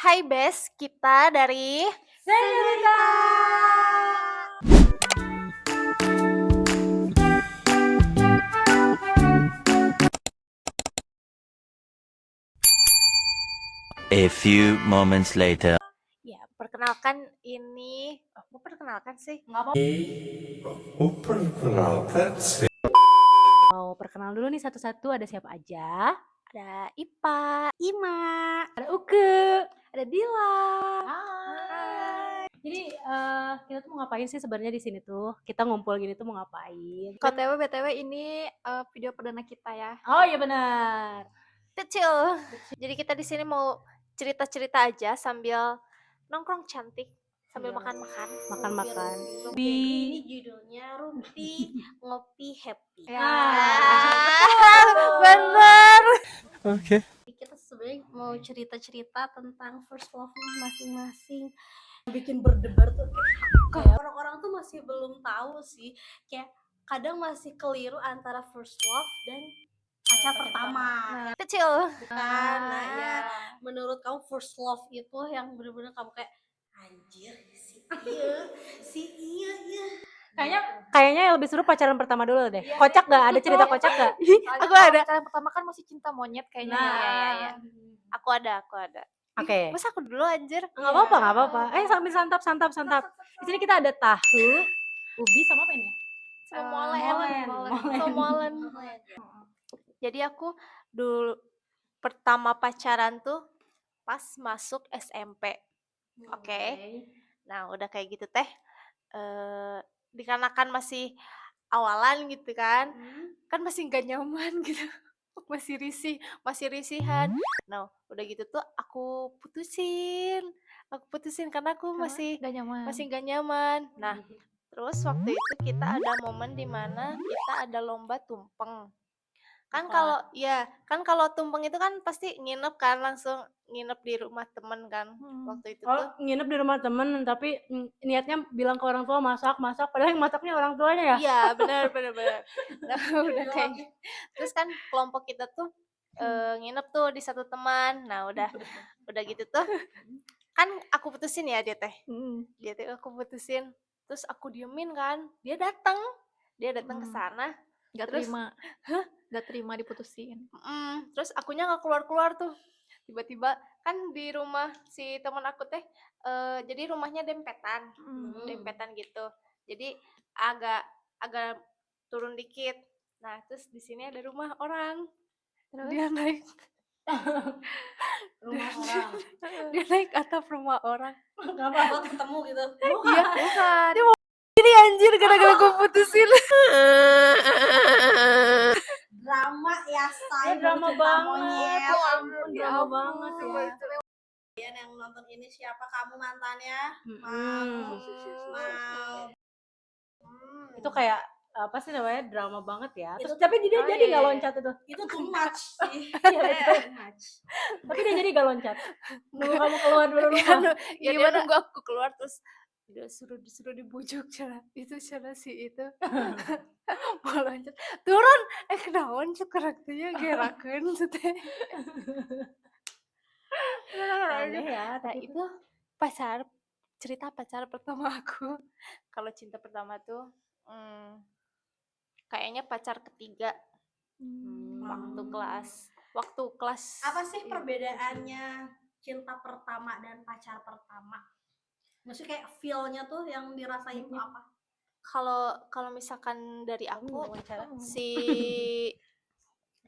Hai Bes, kita dari Senyurita. A few moments later. Ya, perkenalkan ini mau perkenalkan sih. Mau perkenal dulu nih satu-satu, ada siapa aja? Ada Ipa, Ima, ada Uke, ada Dila. Hai. Jadi kita tuh mau ngapain sih sebenarnya di sini tuh? Kita ngumpul gini tuh mau ngapain? BTW ini video perdana kita ya. Oh iya benar. Kecil. Jadi kita di sini mau cerita-cerita aja sambil nongkrong cantik, sambil makan-makan. Makan-makan. Ini judulnya Rumpi Ngopi Happy. Betul. Bener. Okay. Kita sebenarnya mau cerita-cerita tentang first love-nya masing-masing. Bikin berdebar tuh kayak orang-orang tuh masih belum tahu sih, kayak kadang masih keliru antara first love dan pacar pertama Kecil. kan. Nah ya, menurut kamu first love itu yang bener-bener kamu kayak anjir si iya Kayaknya yang lebih seru pacaran pertama dulu deh. Kocak gak? Ada cerita kocak gak? Aku ada. Pacaran pertama kan masih cinta monyet kayaknya. Nah. Ya. Aku ada. Oke. Masa aku dulu anjir? Nggak apa-apa. Sambil santap. Di sini kita ada tahu, ubi sama apa ini ya? Molen. Jadi aku dulu pertama pacaran tuh pas masuk SMP. Oke. Nah, udah kayak gitu teh. Dikarenakan masih awalan gitu kan. Kan masih gak nyaman gitu. Masih risihan. Nah, udah gitu tuh aku putusin karena aku masih gak nyaman. Nah, terus waktu itu kita ada momen dimana kita ada lomba tumpeng. Kan kalau tumpeng itu kan pasti langsung nginep di rumah temen kan. Waktu itu tuh Nginep di rumah temen, tapi niatnya bilang ke orang tua masak, padahal yang masaknya orang tuanya ya? iya, benar. Nah, udah kayak gitu. Terus kan kelompok kita tuh nginep tuh di satu teman. Nah, udah gitu tuh kan aku putusin ya dia teh aku putusin, terus aku diemin kan, dia datang ke sana, Gak terima diputusin. terus akunya nggak keluar tuh, tiba-tiba kan di rumah si teman aku teh jadi rumahnya dempetan gitu, jadi agak turun dikit. Nah, terus di sini ada rumah orang, dia naik rumah orang dia naik atap rumah orang. kenapa ketemu gitu? Iya, bukan. Dia mau ini anjir gara-gara gue putusin. Drama ya, say, drama cinta banget. monyet. Ya ampun, drama banget ya. Kalian yang nonton ini siapa kamu mantannya? Mau. Itu kayak apa sih namanya, drama banget ya. Terus tapi dia jadi gak loncat itu. Itu too much sih. Iya betul. Tapi dia jadi gak loncat. Nunggu kamu keluar dulu rumah. Ya dia nunggu aku keluar, terus dia disuruh dibujuk cara si itu mau loncat turun, kenaon cek karakternya gerakan teh. Aneh ya. Nah, itu cerita pacar pertama aku. Kalau cinta pertama tuh kayaknya pacar ketiga. Waktu kelas Apa sih perbedaannya cinta pertama dan pacar pertama? Maksudnya kayak feel-nya tuh yang dirasain tuh apa? Kalau misalkan dari aku si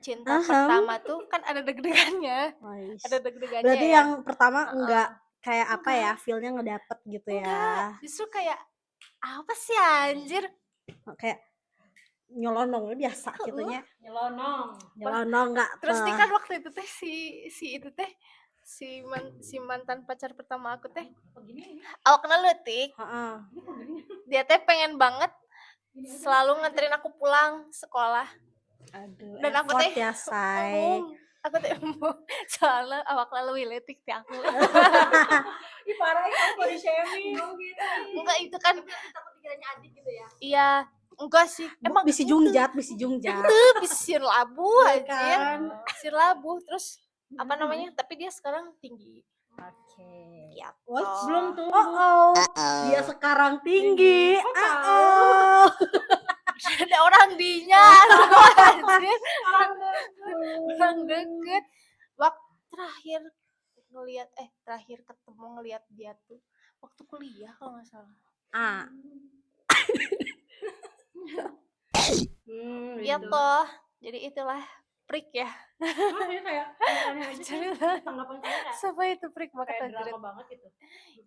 cinta pertama tuh kan ada deg-degannya. Berarti ya. yang pertama enggak kayak apa ya, feel-nya ngedapet gitu ya. Enggak, justru kayak apa sih anjir? Kayak nyelonong biasa gitunya. Nyelonong Enggak. Terus nih kan waktu itu teh si mantan pacar pertama aku teh awak kenal leutik. Dia teh pengen banget selalu nganterin aku pulang sekolah. Aduh, dan aku teh ya, say. Aku teh soalnya awak lalu leutik teh aku. Ih parah ya, kamu body shaming. Enggak, itu kan Takut dikiranya adik gitu ya. iya, enggak sih. Emang bisi jungjat. Bisir labu aja. Bisir labu. Terus apa namanya? Tapi dia sekarang tinggi. Oke. Gitu. Wah, belum tuh. Oh, Dia sekarang tinggi. ada orang dinya. Anjir. Orang deket. Waktu terakhir ketemu ngeliat dia tuh waktu kuliah kalau nggak salah. Gitu. Jadi itulah prik ya. Ini kayak aneh aja kan tanggapan saya kayak Sampai itu prik banget kayak anjir. drama banget gitu.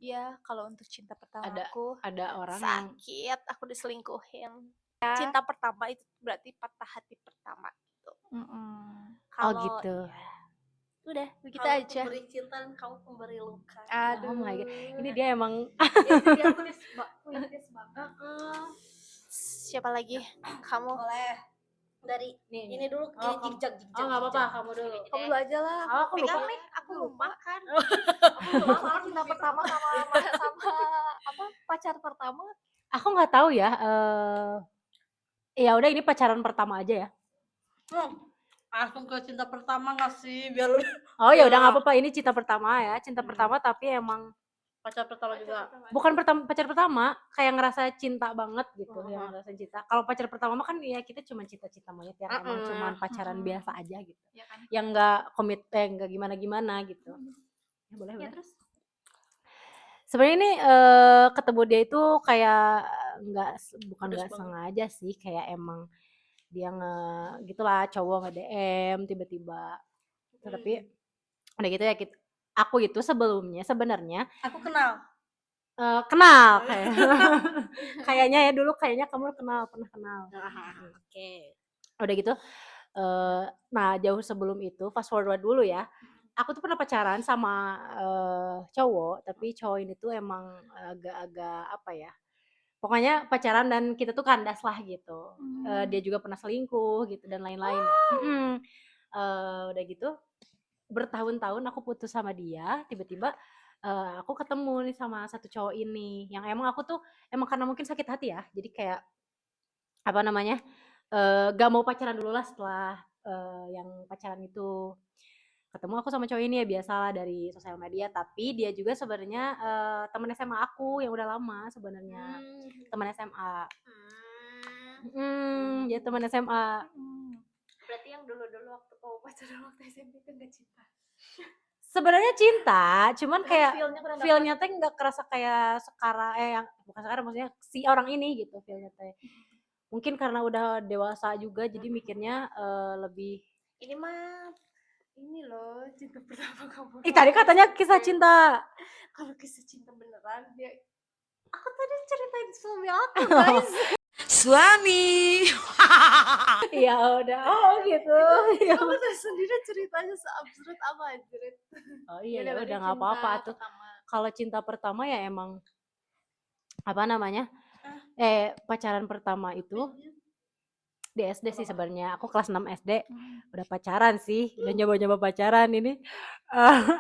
Iya, kalau untuk cinta pertamaku Ada orang yang sakit, aku diselingkuhin. Cinta pertama itu berarti patah hati pertama gitu. oh gitu. Udah, begitu Kamu aja. pemberi cinta dan kamu pemberi luka. Oh my god. Ini dia emang Itu dia puitis banget. Siapa lagi? Kamu. Boleh. Dari nih. ini dulu, Oh, ini jigjag. Oh, enggak apa-apa, kamu dulu. Kamu dulu aja lah. Oh, aku lupa. Pegang nih, aku lupa kan. Aku lupa soal cinta pertama sama apa pacar pertama. Aku nggak tahu ya. Ya udah ini pacaran pertama aja ya. Langsung ke cinta pertama nggak sih? Biar lu Oh ya udah nggak apa-apa, ini cinta pertama ya. Cinta pertama tapi emang pacar pertama juga. bukan pacar pertama, kayak ngerasa cinta banget gitu, yang ngerasa cinta. Kalau pacar pertama mah kan ya kita cuma cinta-cinta monyet yang emang cuma pacaran biasa aja gitu. Ya kan? Yang nggak komit, nggak gimana-gimana gitu. Ya boleh, Ya boleh. terus Sebenarnya ini ketemu dia itu kayak bukan Pedes nggak banget. sengaja sih, kayak emang dia gitulah cowok nge-DM tiba-tiba. Tapi udah gitu ya aku itu sebelumnya sebenarnya Aku kenal. kenal kayak kayaknya ya dulu kayaknya kamu pernah kenal. Oke. Udah gitu nah jauh sebelum itu fast forward dulu ya. Aku tuh pernah pacaran sama cowok, tapi cowok ini tuh emang agak-agak apa ya, pokoknya pacaran dan kita tuh kandas lah gitu. Dia juga pernah selingkuh gitu dan lain-lain. Udah gitu bertahun-tahun aku putus sama dia, tiba-tiba aku ketemu nih sama satu cowok ini yang emang aku tuh emang karena mungkin sakit hati ya, jadi kayak apa namanya, gak mau pacaran dulu lah setelah yang pacaran itu. Ketemu aku sama cowok ini ya biasalah dari sosial media, tapi dia juga sebenarnya teman SMA aku yang udah lama sebenarnya. Teman SMA. Dia teman SMA. Berarti yang dulu-dulu waktu kamu pacaran waktu SMP itu gak cinta. Sebenarnya cinta, cuman kayak feelnya kurang dapet. feel-nya teh nggak kerasa kayak sekarang, yang bukan sekarang, maksudnya si orang ini gitu feel-nya teh. Mungkin karena udah dewasa juga jadi mikirnya lebih. Ini mah ini loh cinta pertama kamu. Tadi katanya kisah cinta. Kalau kisah cinta beneran dia. Aku tadi ceritain suami aku guys. Suami. Ya udah, oh gitu. Kamu tuh sendiri ceritanya seabsurd apa anjir. Oh iya ya udah nggak apa-apa tuh. Kalau cinta pertama ya emang apa namanya? Pacaran pertama itu di SD sih sebenarnya. Aku kelas 6 SD udah pacaran sih, udah nyoba-nyoba pacaran ini.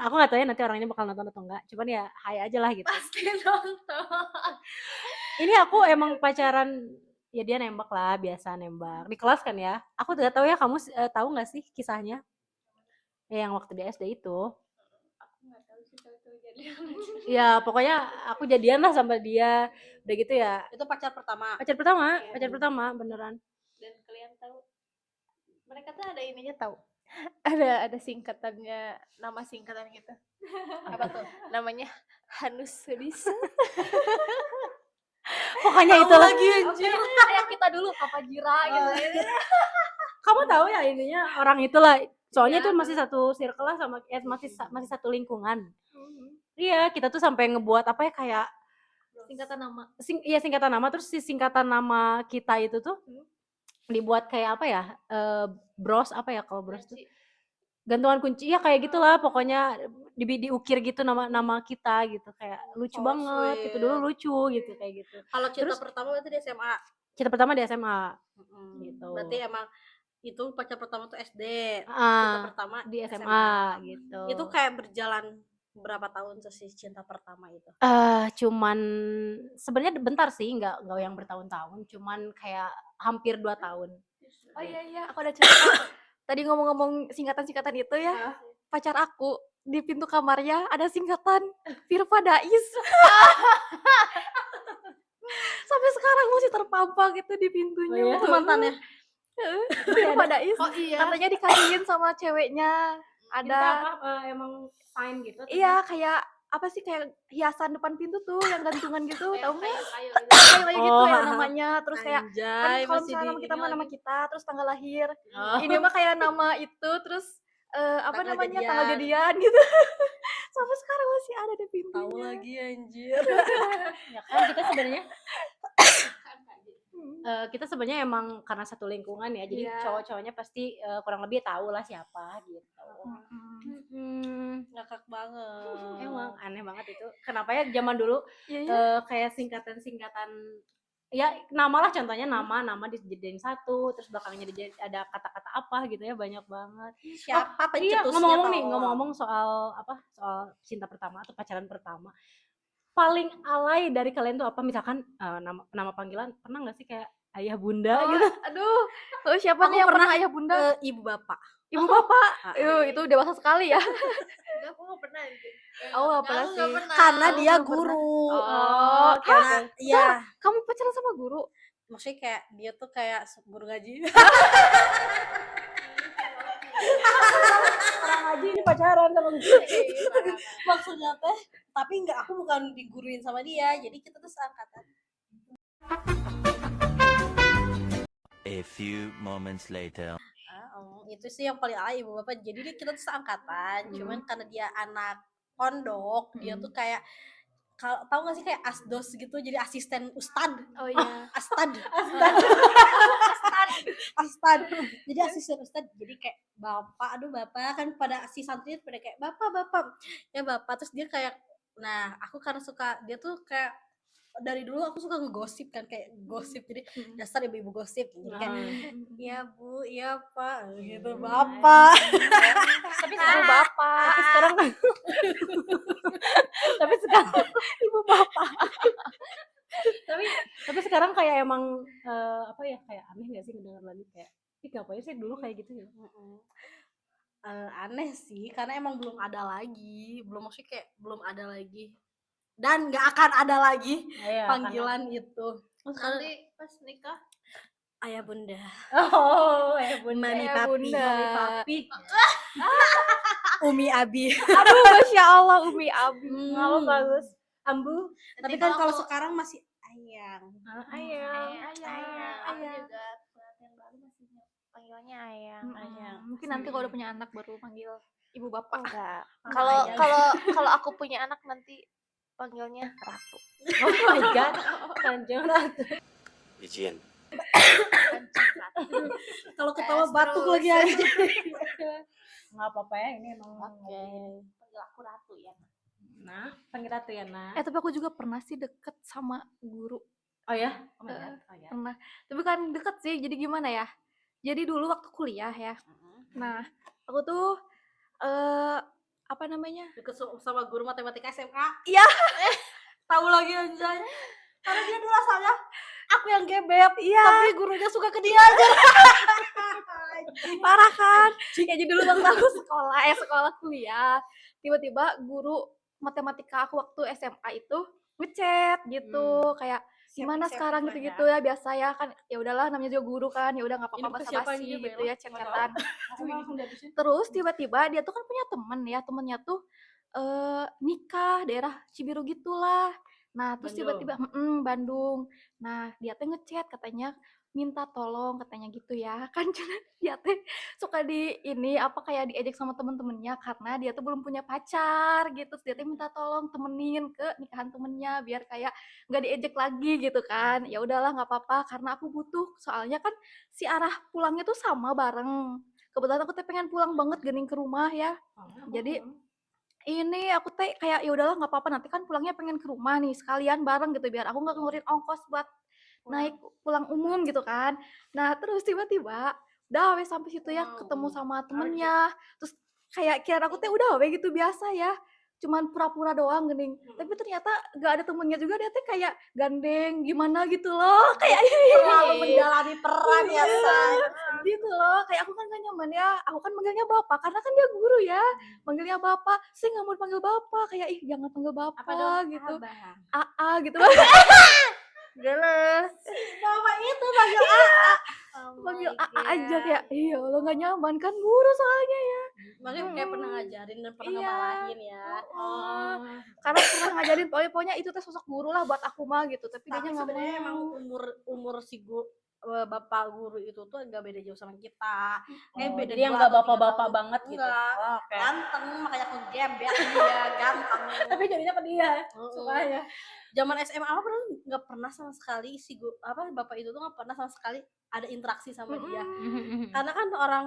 Aku nggak tahu ya nanti orangnya bakal nonton atau enggak. Cuman ya hai aja lah gitu. Pasti nonton. Ini aku emang pacaran ya dia nembak lah, biasa nembak di kelas kan ya. Aku nggak tahu ya kamu tahu nggak sih kisahnya? Yang waktu di SD itu. Aku nggak tahu sih kalau itu jadi. Ya pokoknya aku jadian lah sama dia. Udah gitu ya. Itu pacar pertama. Pacar pertama beneran. Dan kalian tahu mereka tuh ada ininya tahu. Ada singkatannya, nama singkatan gitu. Apa tuh? Namanya Hanus Sudisa. Pokoknya itu lagi Oke, kayak kita dulu Kapajira gitu. kamu tahu ya ininya orang itulah. Soalnya tuh masih satu circle lah sama masih satu lingkungan. Iya, kita tuh sampai ngebuat apa ya kayak Singkatan nama. Singkatan nama, terus si singkatan nama kita itu tuh dibuat kayak apa ya? Bros apa ya kalau bros tuh? Gantungan kunci ya kayak gitulah pokoknya diukir gitu nama kita gitu kayak lucu banget sweet. gitu, dulu lucu gitu kayak gitu. Kalau cinta Terus- pertama berarti di SMA. Cinta pertama di SMA gitu. Berarti emang itu pacar pertama tuh SD. Ah, Cinta pertama di SMA gitu. Itu kayak berjalan berapa tahun tuh sih cinta pertama itu? Cuman sebenarnya bentar sih, nggak yang bertahun-tahun, cuman kayak hampir 2 tahun. Oh iya, aku ada cerita. Tadi ngomong-ngomong singkatan-singkatan itu ya. pacar aku di pintu kamarnya ada singkatan Virva Dais. Sampai sekarang masih terpampang itu di pintunya. Oh, ya? Itu mantannya. Virva Dais. Oh iya. Katanya dikasihin sama ceweknya. Kita Ada apa emang sign gitu? atau iya kayak apa sih kayak hiasan depan pintu tuh yang gantungan gitu, tahu nggak? Kayu-kayu gitu. Kayak gitu Oh, ya namanya. Terus kayak kan Anjay, kalau masih misalnya nama di kita ini mah nama lagi. kita, terus tanggal lahir. Oh. Ini mah kayak nama itu, terus apa Tanggal namanya tanggal jadian. jadian gitu. Sampai sekarang masih ada di Tahu pintunya. lagi anjir. Ya kan kita sebenarnya kita sebenarnya emang karena satu lingkungan ya, jadi Iya. cowok-cowoknya pasti kurang lebih tahu lah siapa gitu. Ngakak banget. Emang aneh banget itu. Kenapa ya zaman dulu Iya ya. kayak singkatan-singkatan ya nama lah contohnya nama dijadiin satu terus belakangnya ada kata-kata apa gitu ya banyak banget. Siapa Iya pencetusnya ngomong-ngomong nih tolong? ngomong-ngomong soal cinta pertama atau pacaran pertama paling alay dari kalian tuh apa misalkan nama panggilan pernah nggak sih kayak ayah bunda gitu? Aduh, siapa Aku nih yang pernah pernah ayah bunda? Ibu bapak. Ibu bapak. Ah. Itu dewasa sekali ya. Enggak, aku nggak pernah. Aku nggak pernah Aku nggak sih. pernah. Karena Aku dia belum pernah. guru. Oh, Karena ya Kamu pacaran sama guru? maksudnya kayak dia tuh kayak guru ngaji. Orang ngaji ini pacaran sama gue. Maksudnya teh, tapi enggak, aku bukan diguruin sama dia, jadi kita tuh seangkatan. A few moments later. Itu sih yang paling alay ibu bapak. Jadi kita tuh seangkatan, cuman karena dia anak pondok, dia tuh kayak kalau tahu nggak sih kayak asdos gitu, jadi asisten ustad. Oh iya. Astad. Jadi asisten ustad, jadi kayak bapak, aduh bapak kan pada si santri pada kayak bapak ya bapak, terus dia kayak nah aku karena suka dia tuh kayak dari dulu aku suka ngegosip kan kayak gosip jadi dasar ibu-ibu gosip jadi kayak iya bu iya pak gitu bapak Tapi Ibu bapak. tapi sekarang tapi sekarang Ibu bapak. tapi sekarang kayak emang apa ya kayak aneh nggak sih mendengar lagi kayak ih ngapain sih dulu kayak gitu ya. aneh sih karena emang belum ada lagi maksudnya kayak belum ada lagi dan nggak akan ada lagi Iya, panggilan itu Nanti pas nikah ayah bunda oh ya bunda mami Ayah papi bunda. mami papi umi abi Aduh, Masya Allah, Umi Abi. ngapa bagus ambu tapi Nanti kan kalau aku- sekarang masih ayang ayam ayang. Aku ayang. juga pengantin baru masih panggilannya ayang. Mungkin nanti kalau udah punya anak baru panggil ibu bapak. Enggak. Sama Kalau ayang. kalau aku punya anak nanti panggilnya ratu. oh my god kanjeng ratu Izin. Kancing ratu. kalau ketawa Tes batuk terus. lagi aja nggak apa-apa ya ini emang Panggil aku ratu ya. nah panggil ratu ya nah Tapi aku juga pernah sih deket sama guru. oh ya oh my god oh ya Pernah. Tapi kan deket sih, jadi gimana ya? Jadi dulu waktu kuliah ya. Nah, aku tuh apa namanya? deket sama guru matematika SMA Iya. tahu lagi anjay karena dia dulu asalnya aku yang gebet Iya. tapi gurunya suka ke dia aja Parah kan? Ya jadi dulu waktu aku sekolah kuliah, tiba-tiba guru matematika aku waktu SMA itu ngechat gitu, kayak gimana Siapa sekarang lah gitu-gitu ya biasa ya kan ya udahlah namanya juga guru kan ya udah nggak Ini apa-apa bukan siapa basa-basi anjir, gitu Bella. ya chat-chatan. langsung dihabisin Terus tiba-tiba dia tuh kan punya temen ya, temennya tuh nikah daerah Cibiru gitulah. Nah, terus Bandung. tiba-tiba Bandung. Nah, dia teh ngechat katanya minta tolong katanya gitu ya. Kan cuman dia teh suka di ini apa kayak diejek sama temen-temennya karena dia tuh belum punya pacar gitu. Terus dia teh minta tolong temenin ke nikahan temennya biar kayak nggak diejek lagi gitu kan. Ya udahlah nggak apa-apa karena aku butuh. Soalnya kan si arah pulangnya tuh sama bareng. Kebetulan aku teh pengen pulang banget gening ke rumah ya. Jadi ini aku teh kayak ya udahlah nggak apa-apa nanti kan pulangnya pengen ke rumah nih sekalian bareng gitu biar aku nggak ngeluarin ongkos buat naik pulang umum gitu kan. Nah terus tiba-tiba udah we sampai situ ya ketemu sama temennya terus kayak kira aku teh udah we gitu biasa ya. cuman pura-pura doang geuning. Tapi ternyata gak ada temennya juga, dia teh kayak gandeng gimana gitu loh, kayak Terlalu mendalami peran ya, Say. gitu loh. Kayak aku kan gak nyaman ya, aku kan manggilnya bapak karena kan dia guru ya. Manggilnya bapak, saya nggak mau dipanggil bapak, kayak ih jangan panggil bapak Apa dong? gitu. Abang. AA gitu. Geles. Bapak itu panggil AA. Oh Panggil my AA aja God. kayak iya lo nggak nyaman kan guru soalnya ya. Makanya kayak pernah ngajarin dan pernah Iya. ngemalahin ya. Oh. Karena pernah ngajarin pokoknya itu teh sosok guru lah buat aku mah gitu, tapi dia Tapi nggak sebenarnya emang mau. umur si bapak guru itu tuh agak beda jauh sama kita. Kayak beda Jadi yang 2 nggak atau 3 bapak-bapak tahun. banget gitu. Enggak. Oh, oke. Ganteng, makanya aku gebet dia, ganteng. Tapi jadinya ke dia Heeh. sukanya. Zaman SMA aku pernah nggak pernah sama sekali bapak itu tuh nggak pernah sama sekali ada interaksi sama dia. Karena kan orang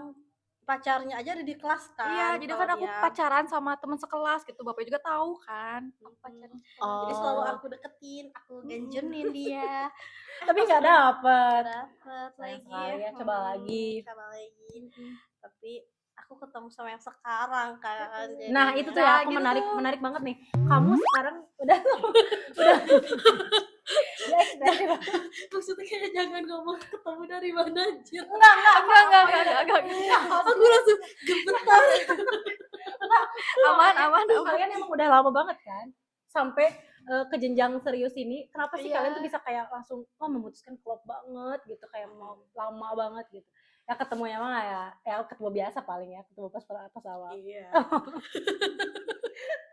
pacarnya aja ada di kelas kan. Iya, jadi kan kalau aku dia. pacaran sama teman sekelas gitu, bapaknya juga tahu kan. Aku pacaran. Jadi selalu aku deketin, aku ganjenin dia. Tapi nggak dapet. Dapet Sayang lagi. sekali ya, coba lagi. Coba lagi. Tapi aku ketemu sama yang sekarang kan. Nah itu tuh ya aku gitu menarik banget nih. Kamu sekarang udah Maksudnya kayak jangan ngomong ketemu dari mana aja. Enggak. Aku langsung gemetar. Aman. kalian emang udah lama banget kan sampai ke jenjang serius ini. Kenapa sih Iya. kalian tuh bisa kayak langsung memutuskan klop banget gitu, kayak mau lama banget gitu? Ya ketemunya mah ya ketemu biasa paling ya, ketemu pas awal. Iya.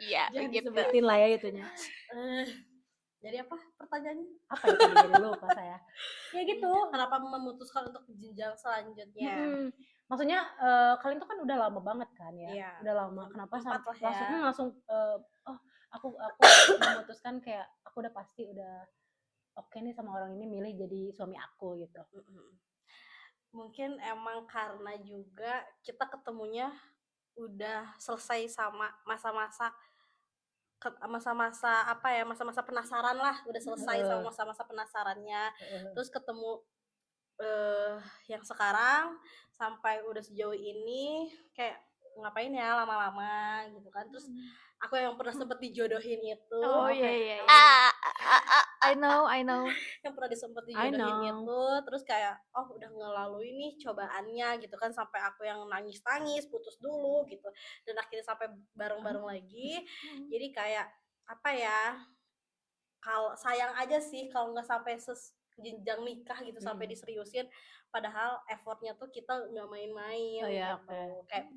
Iya, Jangan gitu. disebutin lah ya itunya. Jadi apa pertanyaannya? Apa ya tadi jadi lupa saya. Ya gitu. Kenapa memutuskan untuk jenjang selanjutnya? Maksudnya kalian tuh kan udah lama banget kan ya. Iya. Udah lama. Kenapa 4 lah ya. langsung aku memutuskan kayak aku udah pasti udah oke nih sama orang ini, milih jadi suami aku gitu. Mungkin emang karena juga kita ketemunya udah selesai sama masa-masa masa-masa penasaran lah, udah selesai sama masa-masa penasarannya. Terus ketemu yang sekarang sampai udah sejauh ini kayak ngapain ya lama-lama gitu kan. Terus aku yang pernah sempet dijodohin itu. Oh iya. I know. Yang pernah disempet I dijodohin know. itu, terus kayak udah ngelalui nih cobaannya gitu kan, sampai aku yang nangis putus dulu gitu, dan akhirnya sampai bareng-bareng lagi. Jadi kayak apa ya, kalau sayang aja sih kalau nggak sampai jenjang nikah gitu, sampai diseriusin, padahal effortnya tuh kita nggak main-main. Oh ya, gitu. Kayak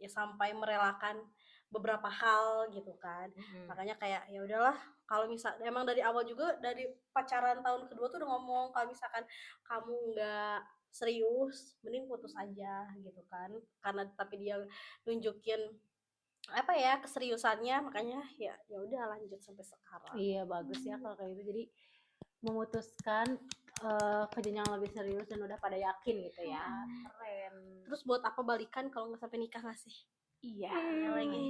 ya sampai merelakan beberapa hal gitu kan. Makanya kayak ya udahlah, kalau misal emang dari awal juga, dari pacaran tahun kedua tuh udah ngomong kalau misalkan kamu nggak serius mending putus aja gitu kan. Karena tapi dia nunjukin apa ya keseriusannya, makanya ya udah lanjut sampai sekarang. Iya bagus ya kalau kayak gitu. Jadi memutuskan ke jenjang lebih serius dan udah pada yakin gitu ya. Keren. Terus buat apa balikan kalau nggak sampai nikah nggak sih? Iya. Lagi.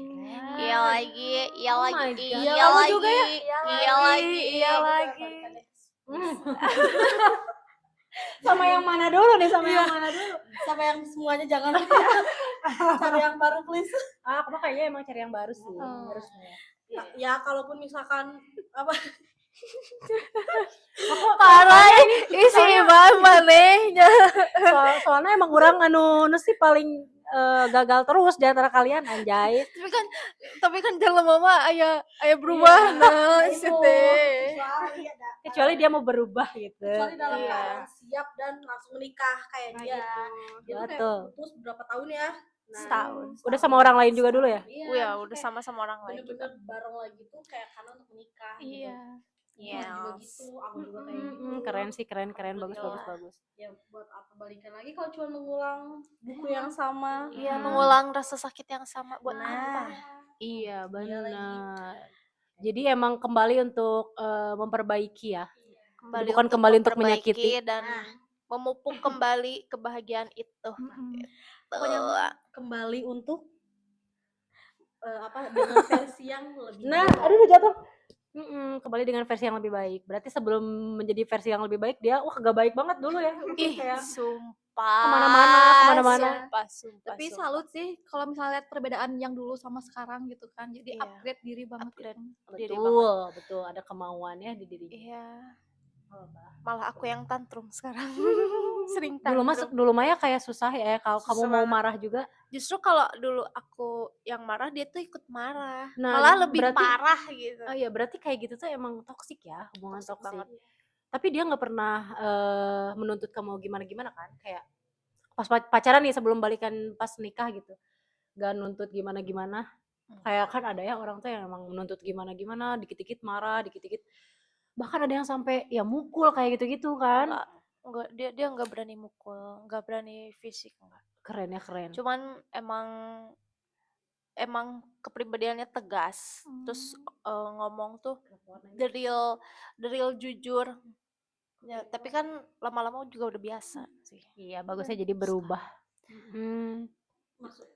Iya lagi. Iya Oh lagi. my God. Iya Kamu lagi. juga ya? Iya lagi. Iya lagi. Sama yang mana dulu nih? Sama yang mana dulu? Sama yang semuanya jangan cari yang baru please. Aku mah kayaknya emang cari yang baru sih. Oh. Harusnya. Ya kalaupun misalkan apa Parah isi banget manehnya. Soalnya emang orang anu sih paling gagal terus di antara kalian, anjay. Tapi kan dalam mama ayah berubah nah itu, teh. Kecuali dia mau berubah gitu. kecuali dalam Iya. keadaan siap dan langsung menikah kayak Nah, dia. gitu. Dia tuh kayak Betul. putus berapa tahun ya? Setahun. Udah sama orang lain juga dulu ya? Iya, Iya, terus udah kayak sama-sama orang lain juga. bener-bener bareng lagi tuh kayak karena untuk menikah. Iya. Gitu. Dia juga gitu, aku juga kayak gitu. Keren sih, keren. Bagus, Betul. bagus. Ya buat apa balikan lagi kalau cuma mengulang buku yang sama. Iya, mengulang rasa sakit yang sama buat Nah. apa? Iya, Iya lagi. benar. Jadi emang kembali untuk memperbaiki ya. Bukan Untuk kembali untuk memperbaiki menyakiti. dan memupuk kembali kebahagiaan itu. Pokoknya kembali untuk dengan versi yang lebih Nah, baik. aduh udah jatuh. Kembali dengan versi yang lebih baik. Berarti sebelum menjadi versi yang lebih baik dia gak baik banget dulu ya. Ih, Kayak sumpah. kemana-mana. Sumpah. Tapi salut sih kalau misalnya lihat perbedaan yang dulu sama sekarang gitu kan. Jadi Iya. upgrade diri banget Upgrade. gitu. Diri Betul, ada kemauannya di dirinya. Iya. Malah aku yang tantrum sekarang. Sering Dulu tantrum. dulu Maya kayak susah ya kalau kamu Susah mau banget. marah juga. Justru kalau dulu aku yang marah, dia tuh ikut marah. Nah, Malah lebih berarti- parah gitu. Oh iya, berarti kayak gitu tuh emang toksik ya, hubungan Toksik toksik. banget. Tapi dia nggak pernah menuntut kamu gimana-gimana kan? Kayak pas pacaran nih sebelum balikan pas nikah gitu. Gak nuntut gimana-gimana. Kayak kan ada ya orang tuh yang emang menuntut gimana-gimana, dikit-dikit marah, dikit-dikit. Bahkan ada yang sampai ya mukul kayak gitu-gitu kan. Enggak, dia enggak berani mukul, enggak berani fisik, enggak. Keren ya, keren. Cuman emang kepribadiannya tegas. Terus ngomong tuh the real jujur. Ya, tapi kan lama-lama juga udah biasa sih. Iya, bagusnya jadi berubah. Maksud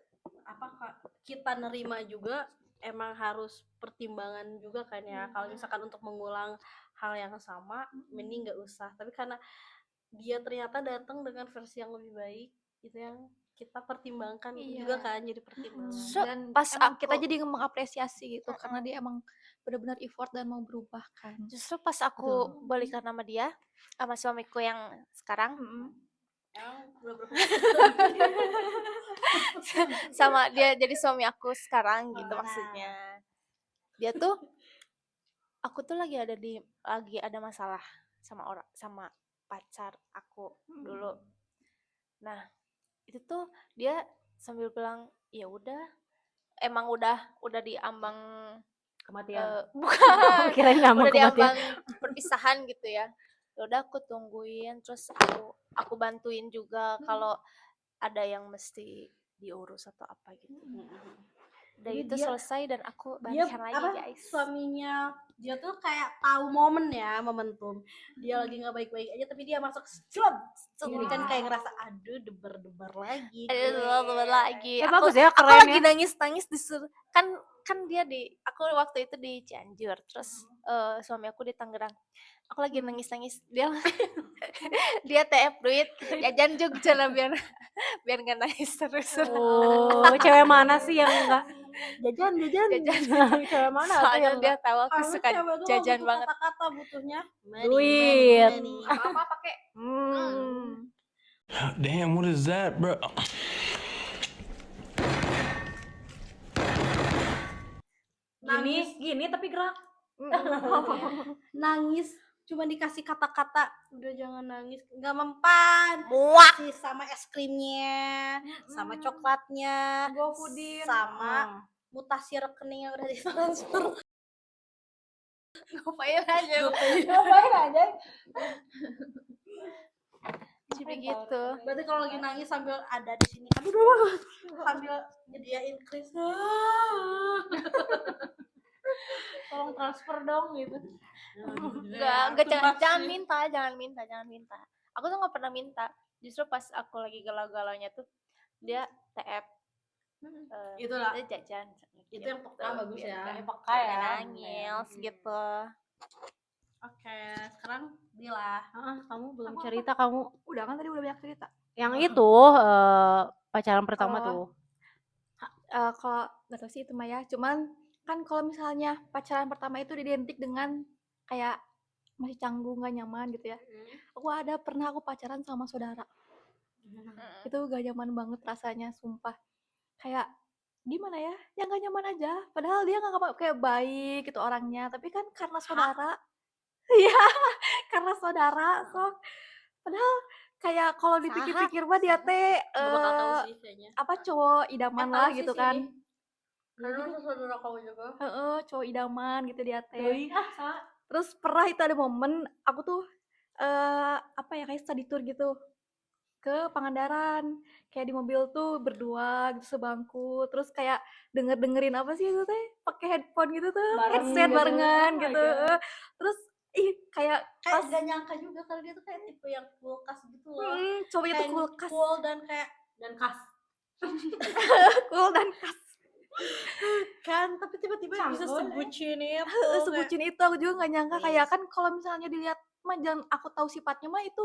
apa Kak, kita nerima juga emang harus pertimbangan juga kan ya. Kalau misalkan untuk mengulang hal yang sama, mending nggak usah. Tapi karena dia ternyata datang dengan versi yang lebih baik, itu yang kita pertimbangkan juga kan, jadi pertimbangan. Dan Pas emang kita aku- jadi mengapresiasi gitu karena dia emang benar-benar effort dan mau berubah kan. Justru pas aku balikan sama dia, sama suamiku yang sekarang, Emang udah berapa sama dia jadi suami aku sekarang gitu maksudnya. Dia tuh, aku tuh lagi ada masalah sama pacar aku dulu. Nah, itu tuh dia sambil bilang, ya udah, emang udah di ambang Kematian. bukan, Kirain ngambang udah di kematian. ambang perpisahan gitu ya. Ya udah aku tungguin, terus aku bantuin juga kalau ada yang mesti diurus atau apa gitu. Udah Jadi itu dia- selesai dan aku dia balikan lagi apa, guys. suaminya dia tuh kayak tahu momen ya, momentum dia lagi nggak baik-baik aja tapi dia masuk slot, jadi kan kayak ngerasa aduh debar lagi Ada gue. teman lagi. Ya, Aku, bagus ya, aku keren lagi ya. nangis disuruh kan dia aku waktu itu di Cianjur, terus suami aku di Tangerang. Aku lagi nangis dia TF duit jajan juga lah biar nggak nangis terus. Oh, cewek mana sih yang enggak jajan? Cewek mana tuh Soalnya yang dia enggak? tahu aku Kalau suka cewek tuh jajan butuh banget. kata-kata butuhnya Duit. money. Apa pakai Damn, what is that, bro? Gini tapi gerak. Nangis cuma dikasih kata-kata udah jangan nangis, nggak mempan. Muak. Sih sama es krimnya, sama coklatnya, GoFoodin. sama mutasi rekening yang udah ditransfer. Ngapain aja. Ngapain aja? Jadi gitu. Berarti kalau lagi nangis sambil ada di sini, aduh, sambil nyediain kris. Tolong transfer dong gitu. Enggak, jangan minta. Aku tuh nggak pernah minta. Justru pas aku lagi galau-galaunya tuh dia TF. Itulah. Dia jajan. Itu yang peka bagus ya. Biar Peka ya. nangis gitu. Oke, sekarang Dila. Kamu belum cerita kamu. Udah kan tadi udah banyak cerita. Yang itu pacaran pertama Oh. tuh. Kalau nggak tahu sih itu Maya, cuman kan kalau misalnya pacaran pertama itu identik dengan kayak masih canggung, gak nyaman gitu ya. Pernah aku pacaran sama saudara. Itu gak nyaman banget rasanya, sumpah. Kayak gimana ya? Yang gak nyaman aja. Padahal dia nggak kayak baik gitu orangnya, tapi kan karena saudara. Iya, karena saudara. So, padahal kayak kalau dipikir-pikir mah dia teh Gak bakal tahu sih kayaknya. apa cowok idaman tahu lah sih gitu sini. kan. Karena saudara kamu juga. Cowok idaman gitu dia teh. Doi. Terus pernah itu ada momen aku tuh kayak study tour gitu ke Pangandaran, kayak di mobil tuh berdua gitu sebangku, terus kayak dengerin apa sih itu teh pakai headphone gitu tuh, headset gitu. barengan Oh my gitu. God. Terus kayak Kayak gak nyangka juga karena dia tuh kayak tipe yang kulkas gitu loh. cowoknya tuh Kayak kulkas, cool dan kayak Kas. cool dan kas. kan, tapi tiba-tiba bisa Canggung, sebucin itu. Sebucin itu aku juga nggak nyangka, kayak kan kalau misalnya dilihat mah jangan aku tahu sifatnya mah itu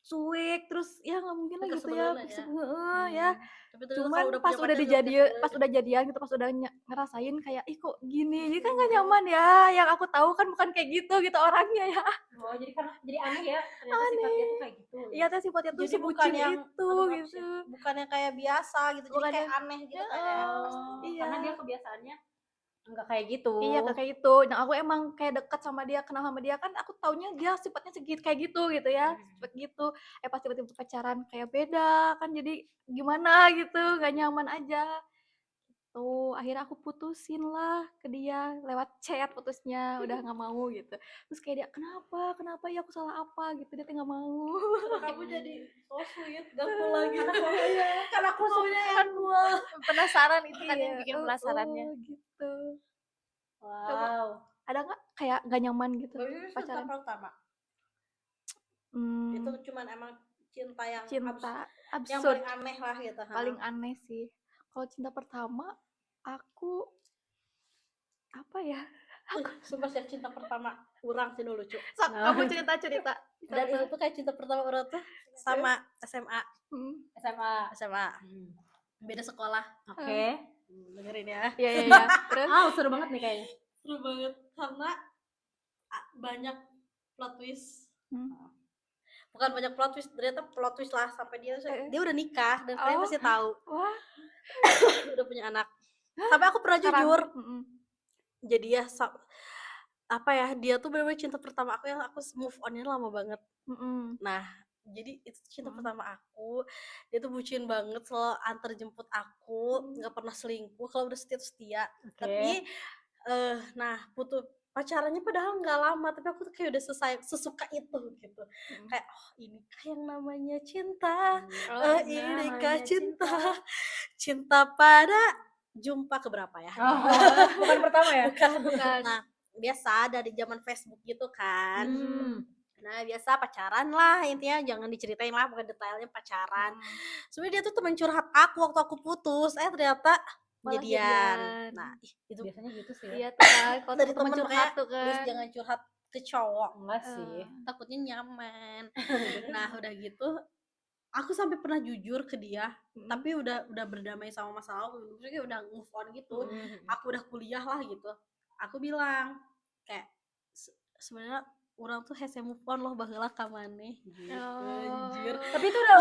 cuek, terus ya nggak mungkin lah Ke gitu ya, sebelumnya ya. ya. Tapi ternyata Cuman kalau udah pas punya udah pacar nggak pas udah jadian gitu, pas udah ngerasain kayak ih kok gini, jadi kan nggak nyaman ya. Yang aku tahu kan bukan kayak gitu orangnya ya. Oh, jadi karena jadi aneh ya, ternyata sifat dia tuh kayak gitu. Iya teh sifatnya tuh Jadi bukan sebucin yang itu aduh, maaf gitu. sih, bukan yang kayak biasa gitu, jadi Bukan kayak yang aneh gitu Heeh. kayak Oh, Iya. karena dia kebiasaannya enggak kayak gitu. Iya kayak gitu. Nah aku emang kayak dekat sama dia, kenal sama dia kan aku taunya dia sifatnya segitu kayak gitu ya, sifat gitu. Pas tiba-tiba pacaran kayak beda kan jadi gimana gitu, nggak nyaman aja. Tuh akhirnya aku putusin lah ke dia lewat chat putusnya, udah nggak mau gitu. Terus kayak dia kenapa ya aku salah apa gitu, dia tuh nggak mau. kamu jadi so sweet, gak cool lagi karena aku maunya yang cool. Penasaran itu kan yang Iya, bikin penasarannya. gitu. Wow. Ada nggak kayak nggak nyaman gitu Tapi itu cinta pacaran? pertama. Hmm, Itu cuman emang cinta yang cinta yang absurd. paling aneh lah gitu. Paling aneh sih. Kalau cinta pertama aku apa ya? Sumpah sih cinta pertama orang sih dulu lucu. Sok, kamu cerita. Dan itu tuh kayak cinta pertama orang tuh sama SMA. Hmm. SMA. Beda sekolah. Oke. Dengerin ya. Iya. Terus Ah, seru banget nih kayaknya. Seru banget karena banyak plot twist. Hmm. Bukan banyak plot twist, ternyata plot twist lah sampai dia udah nikah dan kalian Oh. pasti tahu Wah, udah punya anak. Sampai aku pernah sekarang. jujur. Mm-mm. Jadi ya apa ya, dia tuh bener-bener cinta pertama aku yang aku move on-nya lama banget. Mm-mm. Nah, jadi itu cinta pertama aku. Dia tuh bucin banget, selalu antar jemput aku, nggak pernah selingkuh, kalau udah setia. Oke. Tapi nah pacarannya padahal nggak lama, tapi aku tuh kayak udah sesuka itu gitu. Kayak ini kah yang namanya cinta? Oh, Ini namanya kah cinta? Cinta pada jumpa keberapa ya? Oh, bukan pertama ya? bukan. Nah, biasa dari zaman Facebook gitu kan. Hmm. Nah, biasa pacaran lah, intinya jangan diceritain lah bukan detailnya pacaran. Sebenarnya dia tuh temen curhat aku waktu aku putus, ternyata Malah jadian. jadian. Nah, itu Biasanya gitu sih. Iya tuh kan, kalau dari temen temen curhat makanya tuh please kan. jangan curhat ke cowok, Enggak sih. takutnya nyaman. Nah, udah gitu aku sampai pernah jujur ke dia, tapi udah berdamai sama masa lalu, maksudnya udah move on gitu. Aku udah kuliah lah gitu. Aku bilang kayak sebenarnya orang tuh hese move on loh baheula ka maneh gitu. Anjir. Tapi itu udah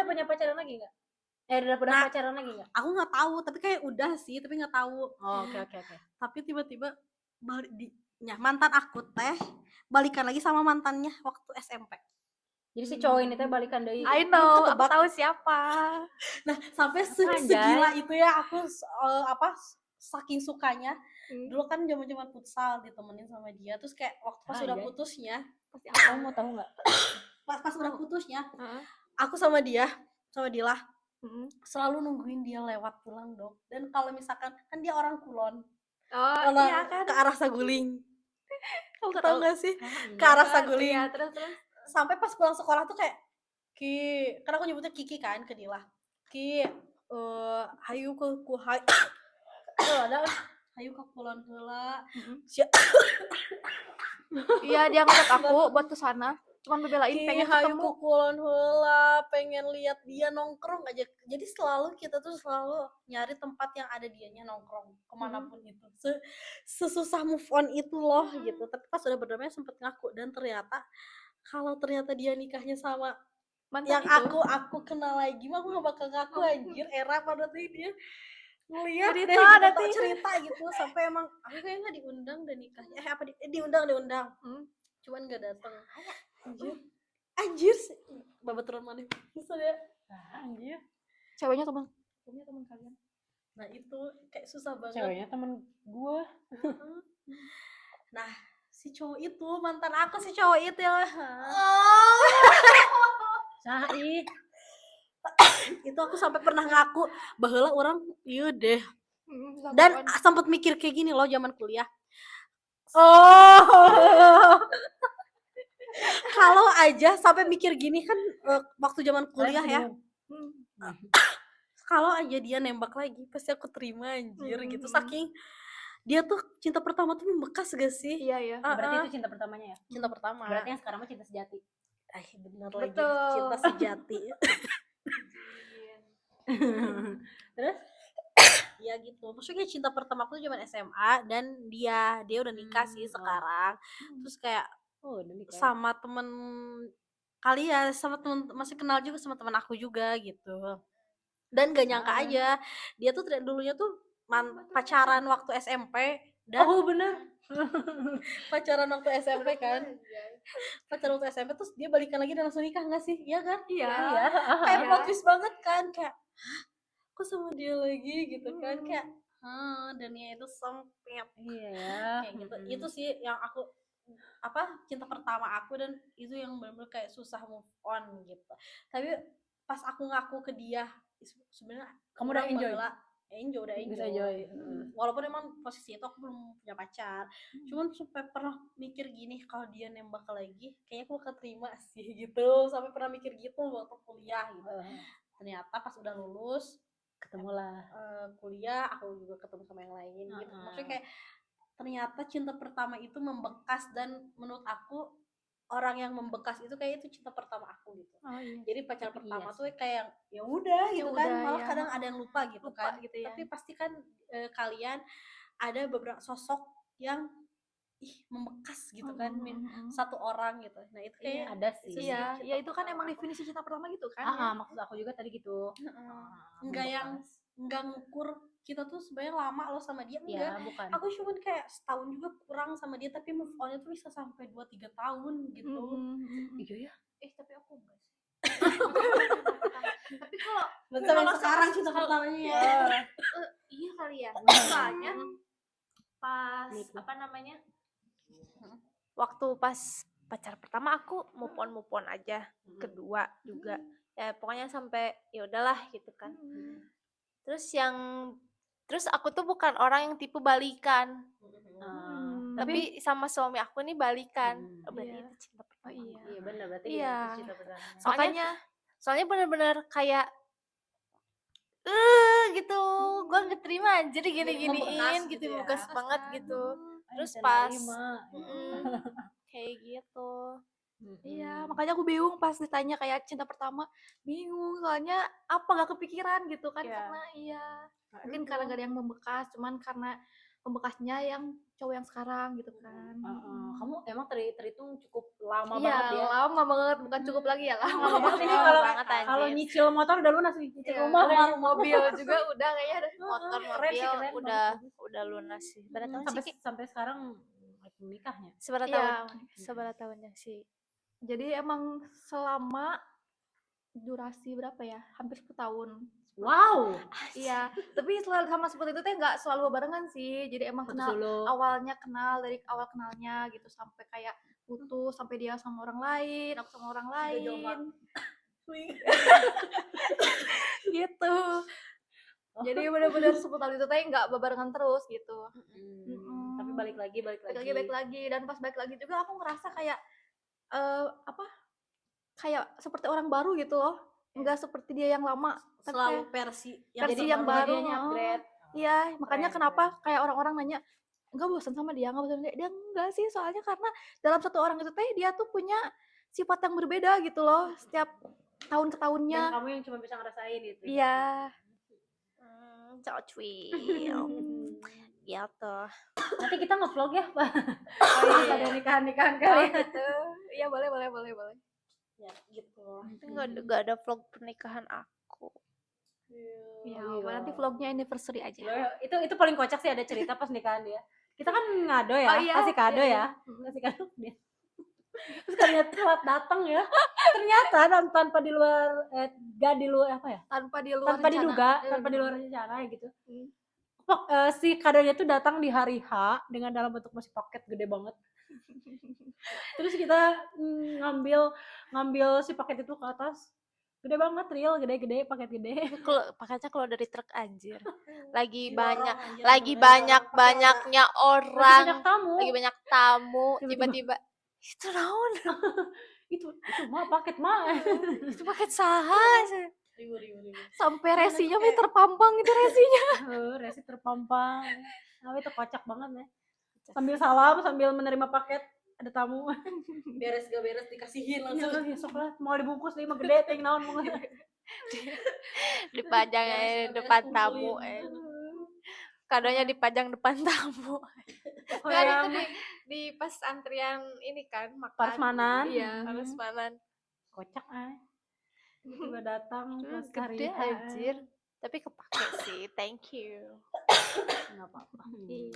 punya pacaran lagi enggak? Udah pernah Nah, pacaran lagi enggak? Aku nggak tahu, tapi kayak udah sih, tapi nggak tahu. Oh, oke. Tapi tiba-tiba mantan aku teh balikan lagi sama mantannya waktu SMP. Jadi si cowok ini teh balikan deui. I know, aku ketebak. tahu siapa. Nah, sampai Anjay. segila itu ya aku saking sukanya. Hmm. Dulu kan zaman-zaman futsal ditemenin sama dia, terus kayak waktu pas udah Anjay. putusnya, Pasti Kamu mau tahu enggak? pas udah putusnya, Heeh. aku sama Dila Mm-mm. selalu nungguin dia lewat pulang dong. Dan kalau misalkan kan dia orang Kulon, Oh, kalau iya kan. ke arah Saguling, Kamu tahu nggak sih? Ke Iya. arah Saguling. Iya, terus. Sampai pas pulang sekolah tuh kayak karena aku nyebutnya Kiki kan ke Dila. Hayu ke hayu ke Kulon heula. Iya, dia ngajak aku buat ke sana. Cuman bebelain pengen Hayu ketemu. ke Kulon heula, pengen lihat dia nongkrong aja. Jadi kita tuh selalu nyari tempat yang ada dianya nongkrong kemanapun itu. Sesusah move on itu loh gitu. Tapi pas udah berdamai sempet ngaku, dan ternyata dia nikahnya sama Mantan yang itu. aku kenal lagi mah aku gak bakal ngaku anjir. Era pada tuh dia ngeliat Cerita, deh gitu, nanti. cerita gitu sampai emang aku kayaknya nggak diundang dan nikahnya diundang cuman nggak datang. Anjir sih babaturan mana bisa ya anjir. Ceweknya teman kalian. Nah itu kayak susah banget. Ceweknya temen gua. Nah si cowok itu mantan aku, si cowok itu ya. Sahi. Itu aku sampai pernah ngaku bahwa orang iya deh. Bisa Dan move on. sempat mikir kayak gini loh zaman kuliah. Kalau aja sampai mikir gini kan waktu zaman kuliah ya. Kalau aja dia nembak lagi pasti aku terima anjir gitu. Saking dia tuh cinta pertama tuh membekas gak sih? Iya. Berarti itu cinta pertamanya ya? Cinta pertama. Berarti yang sekarang mah cinta sejati. bener lagi Betul. cinta sejati. Terus? Ya gitu, maksudnya cinta pertama aku tuh zaman SMA, dan dia udah nikah sih sekarang. Terus kayak Oh, udah nikah. sama temen kalian, sama temen, masih kenal juga sama teman aku juga gitu. Dan gak nyangka aja dia tuh dulunya tuh pacaran waktu SMP, dan Oh, bener. pacaran waktu SMP kan. Pacaran waktu SMP terus dia balikan lagi dan langsung nikah, nggak sih? Iya kan? Iya. Iya. Kayak Iya. plot twist banget kan, kayak "Hah, kok sama dia lagi gitu kan, kayak dunia itu sempit Iya ya. kayak gitu. Itu sih yang aku cinta pertama aku, dan itu yang benar-benar kayak susah move on gitu. Tapi pas aku ngaku ke dia, sebenarnya Kamu udah orang enjoy? udah Bisa enjoy. enjoy. Walaupun emang posisi itu aku belum punya pacar, cuman sampai pernah mikir gini, kalau dia nembak lagi kayaknya aku bakal terima sih gitu. Sampai pernah mikir gitu waktu kuliah gitu. Ternyata pas udah lulus Ketemulah. kuliah, aku juga ketemu sama yang lain gitu. Maksudnya kayak ternyata cinta pertama itu membekas, dan menurut aku orang yang membekas itu kayak itu cinta pertama aku gitu. Oh iya. Jadi pacar Tapi pertama iya tuh kayak ya udah gitu Ya kan, udah, malah ya. kadang ada yang lupa gitu Lupa kan. gitu ya. Tapi pasti kan kalian ada beberapa sosok yang membekas gitu kan, satu orang gitu. Nah itu kayak Ada sih. itu Iya, cinta ya itu kan pertama emang aku. definisi cinta pertama gitu kan ya. Maksud aku juga tadi gitu. Enggak yang Membekas. enggak ngukur kita tuh sebenarnya lama loh sama dia, enggak. Ya, bukan. Aku cuman kayak setahun juga kurang sama dia, tapi move on-nya tuh bisa sampai 2-3 tahun gitu. Iya ya. Tapi aku enggak sih. Tapi kalau Betul, yang sekarang cinta pertamanya ya. iya kali ya. Soalnya pas Gitu. apa namanya? Waktu pas pacar pertama aku move on aja. Kedua juga. Ya pokoknya sampai ya udahlah gitu kan. Terus aku tuh bukan orang yang tipe balikan. Tapi sama suami aku nih balikan. Berarti Iya. itu cinta pertama. Oh iya. Iya benar, berarti Iya. itu cinta pertamanya. Makanya Soalnya bener-bener kayak gitu, gue nggak terima anjir gini-giniin Membekas gitu, gitu ya. membekas banget gitu. Terus Bisa pas nerima. kayak gitu. iya, makanya aku bingung pas ditanya kayak cinta pertama, bingung soalnya apa gak kepikiran gitu kan, Iya. karena mungkin karena gak ada yang membekas, cuman karena pembekasnya yang cowok yang sekarang gitu kan. Kamu emang terhitung cukup lama Iya, banget ya. lama banget, bukan cukup lagi ya, lama Lama banget ini Lama kalau banget, anjir. kalau nyicil motor udah lunas nih, nyicil Iya, rumah kayaknya. mobil juga udah kayaknya ada. Motor, keren sih, mobil keren udah banget. lunas sih. Berapa tahun sampai sih? Ki? sampai sekarang menikahnya. Seberapa Iya. tahun? Seberapa tahunnya sih? Jadi emang selama durasi berapa ya? Hampir 10 tahun. Wow. Iya, tapi selalu sama seperti itu teh nggak selalu barengan sih. Jadi emang Putus kenal dulu. awalnya kenal dari awal kenalnya gitu sampai kayak putus, sampai dia sama orang lain, aku sama orang lain. Gitu. Jadi benar-benar 10 tahun itu teh nggak barengan terus gitu. Tapi balik lagi. Balik lagi dan pas balik lagi juga aku ngerasa kayak kayak seperti orang baru gitu loh. Nggak seperti dia yang lama. Tapi Selalu kayak versi versi yang baru. Dianya upgrade. Iya, makanya Keren, kenapa kayak orang-orang nanya, enggak bosan sama dia, enggak bosan sama dia. Dia enggak sih, soalnya karena dalam satu orang itu teh dia tuh punya sifat yang berbeda gitu loh setiap tahun ke Dan tahunnya. kamu yang cuma bisa ngerasain itu. Iya. Cocwil. Gitu. Nanti kita nge-vlog ya, Pak. Oh Pas iya. ada nikahan-nikahan Oh, kali. gitu. Iya, boleh. Ya gitu. Nggak ada vlog pernikahan aku. Iya, nanti vlognya anniversary aja. Itu paling kocak sih, ada cerita pas nikahan dia. Kita kan ngado ya, Oh iya, kasih kado iya, ya. Kasih kado dia. Terus kalian telat datang ya. Ternyata tanpa di luar gak di luar apa ya? Tanpa di luar Tanpa rencana. diduga, tanpa di luar rencana gitu. Si kadonya tuh datang di hari H dengan dalam bentuk masih paket gede banget. Terus kita ngambil si paket itu ke atas. Gede banget, real, gede-gede, paket gede. Paketnya keluar dari truk anjir. Lagi Lagi banyaknya orang. Banyak tamu. Lagi banyak tamu. Tiba-tiba. Tiba-tiba itu naon? itu mah paket mah. Itu paket saha? Ribu. Sampai resinya terpampang itu resinya. Resi terpampang. Nah, itu kocak banget ya. Sambil salam, sambil menerima paket. ada tamu. beres gak beres dikasihin Langsung langsung. ya sok lah mau dibungkus nih mah gede ting naon mau. Dipajang Beres gak beres depan tamu kumpulin. kadonya dipajang depan tamu. Oh, Kan itu yang di pas antrian ini kan makan. Prasmanan. Iya. Prasmanan. Kocak tiba datang pas Gede hari H. anjir. Tapi kepake sih. Thank you. Nggak apa-apa. Iya.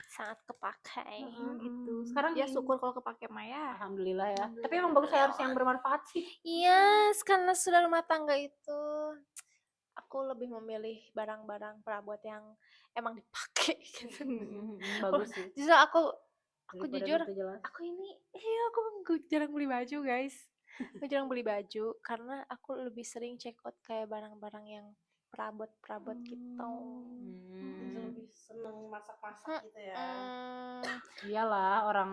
Sangat kepake. Gitu. Sekarang Ya gini. syukur kalau kepake Maya. Alhamdulillah ya. Tapi emang bagus harus yang bermanfaat sih. Iya, karena sudah rumah tangga itu aku lebih memilih barang-barang perabot yang emang dipakai gitu. Bagus sih. Justru aku Daripada jujur gitu jelas. aku ini aku jarang beli baju guys. Aku jarang beli baju karena aku lebih sering check out kayak barang-barang yang perabot-perabot gitu. Lebih seneng masak-masak gitu ya. Iyalah orang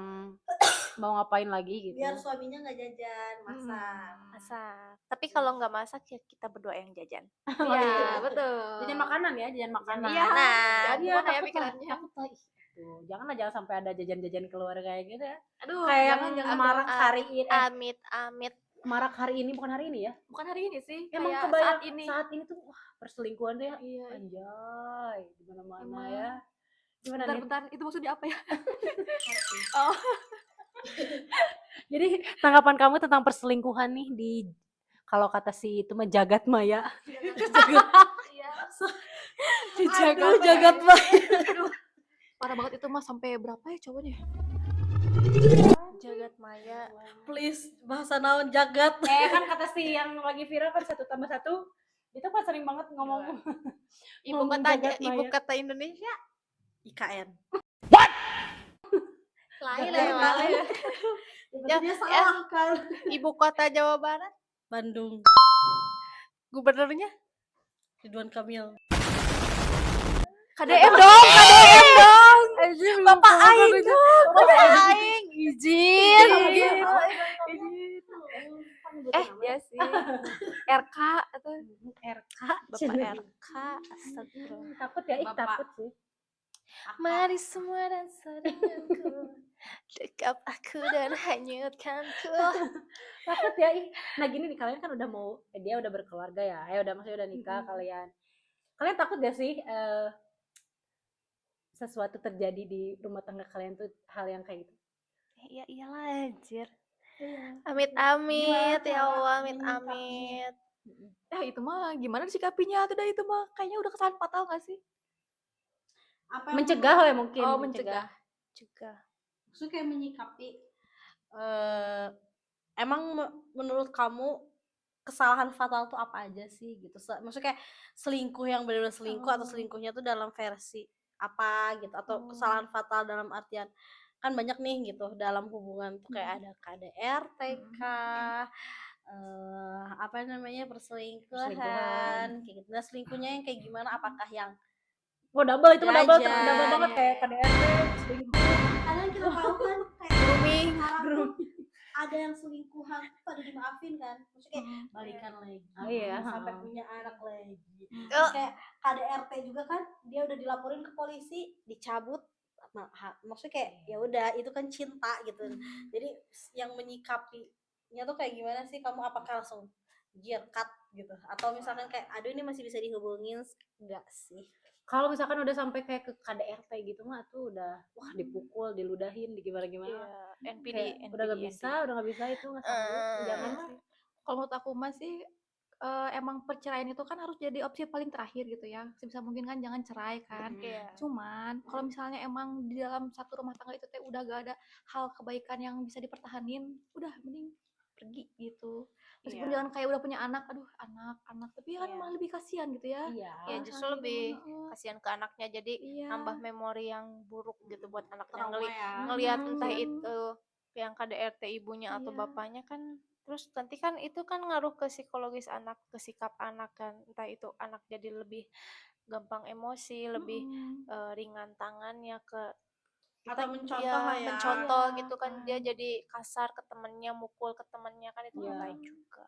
mau ngapain lagi gitu. Biar suaminya nggak jajan, masak. Masak. Tapi kalau nggak masak ya kita berdua yang jajan. Iya, betul. Jajan makanan ya, jajan makanan. Iya. Nah, Gimana ya takut lah, pikirannya? takut lah. Ih, tuh, jangan sampai ada jajan-jajan keluar kayak gitu ya. Aduh, Kayak yang jangan marak hari ini, Amit-amit. marak hari ini bukan hari ini ya. bukan hari ini sih, Emang kayak kebayang saat ini. tuh wah perselingkuhan tuh ya. Iya. Anjay, di mana-mana Emang. ya. Gimana nih? Bentar, itu maksudnya apa ya? Jadi tanggapan kamu tentang perselingkuhan nih di kalau kata si itu mah jagat maya. Iya. Di Aduh, jagat maya. Aduh, parah banget itu mah sampai berapa ya cowoknya? Jagat maya. Please, bahasa naon jagat. Kan kata si yang lagi viral kan 1+1 itu kan sering banget ngomong Ibu ngomong kota jagat ibu maya. kata Indonesia. IKN. Lain Jagat lain. Ya, dia salah kan. Ibu kota Jawa Barat. Bandung. Gubernurnya Ridwan Kamil. KDM dong, KDM dong. Bapak Aing dong. Bapak Aing izin. Ya sih. RK atau RK Bapak RK. Astagfirullah. takut ya Bapak. takut sih. Mari semua dan denganku. Dekap aku dan hanyutkanku. Takut ya nah gini nih kalian kan udah mau dia udah berkeluarga ya udah maksudnya udah nikah kalian takut gak sih sesuatu terjadi di rumah tangga kalian tuh hal yang kayak gitu? Ya iyalah anjir. Amit-amit ya Allah, menyikapinya? amit-amit. Itu mah gimana sikapinya tuh dah itu mah kayaknya udah kesan fatal gak sih? Apa yang Mencegah lah ya mungkin. Oh, mencegah. Juga. maksudnya kayak menyikapi emang menurut kamu kesalahan fatal tuh apa aja sih gitu? Maksudnya kayak selingkuh yang benar-benar selingkuh atau selingkuhnya tuh dalam versi apa gitu atau kesalahan fatal dalam artian kan banyak nih gitu dalam hubungan tuh kayak ada KDRT kah, apa namanya perselingkuhan kayak gitu. Nah selingkuhnya yang kayak gimana? Apakah yang double itu mah double Jajan. banget kayak KDRT selingkuh. ada yang kita tahu kan kayak Grooming. sekarang tuh ada yang selingkuhan pada dimaafin kan maksudnya kayak balikan lagi Oh iya, sampai ha. punya anak lagi. Oh. Terus kayak KDRT juga kan dia udah dilaporin ke polisi dicabut. Maksudnya kayak ya udah itu kan cinta gitu. Jadi yang menyikapinya tuh kayak gimana sih kamu? Apakah langsung cut gitu atau misalkan kayak aduh ini masih bisa dihubungin enggak sih? Kalau misalkan udah sampai kayak ke KDRT gitu mah tuh udah wah dipukul, diludahin, gimana-gimana. Iya, NPD, Kayak udah nggak bisa itu nggak sanggup. Jangan sih. Kalau menurut aku masih emang perceraian itu kan harus jadi opsi paling terakhir gitu ya. Sebisa mungkin kan jangan cerai kan. Iya. Cuman kalau misalnya emang di dalam satu rumah tangga itu teh udah gak ada hal kebaikan yang bisa dipertahanin, udah mending pergi gitu. Meskipun Iya. jangan kayak udah punya anak, aduh anak, tapi kan Iya. malah lebih kasihan gitu ya. Iya. Ya Kalau justru misalnya lebih gitu mah, kasihan ke anaknya jadi iya. nambah memori yang buruk gitu buat anaknya Trauma ya. ngelihat entah Iya. itu yang KDRT ibunya atau Iya. bapaknya kan terus nanti kan itu kan ngaruh ke psikologis anak, ke sikap anak kan, entah itu anak jadi lebih gampang emosi, lebih ringan tangannya ke Atau mencontoh ya, lah ya. mencontoh Iya, gitu kan kan. dia jadi kasar ke temennya, mukul ke temennya kan itu nggak Iya. baik juga.